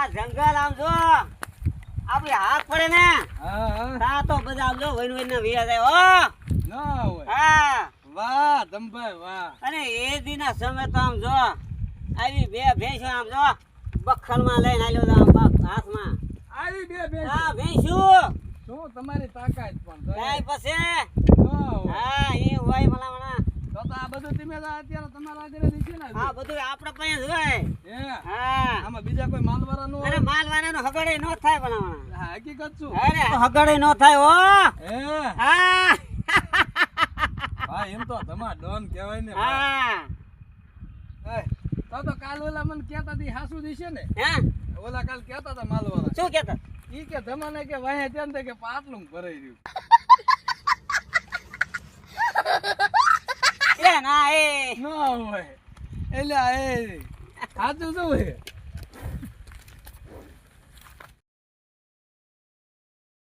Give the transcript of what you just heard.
આ જંગલ આમ જો આપણે હાથ પડે ને તા તો બધા આમ જો વૈન વૈન ના વિયા જાય હો ના હોય. હા વાહ ધમભાઈ વાહ. અને એ દીના સમય તો આમ જો આવી બે ભેંસો આમ જો બખલમાં લઈને આલ્યો તો આમ બાપ હાથમાં આવી બે હા ભેંસું શું તમારી તાકાત પણ જાય પછી ના હોય. હા એ હોય ભલામણા તો આ બધું તમે અત્યારે તમારા આગળ દીધી ને હા બધું આપણા પાસે જ હોય હે હા આમાં બીજા કોઈ માલવાળા નો અરે માલવાનાનો હગડે નો થાય ભલામણા હા હકીકત શું અરે હગડે નો થાય હો હે હા હા એમ તો તમાર ડોન કહેવાય ને હા એ, તો કાલ ઓલા મને કહેતા હતી હાસુ દીશે ને હે ઓલા કાલ કહેતા હતા માલવાળા શું કહેતા ઈ કે તમને કે વાહે તેમ તે કે પાટલું ભરાઈ રહ્યું એ ના એ ના હોય એટલે એ સાચું શું છે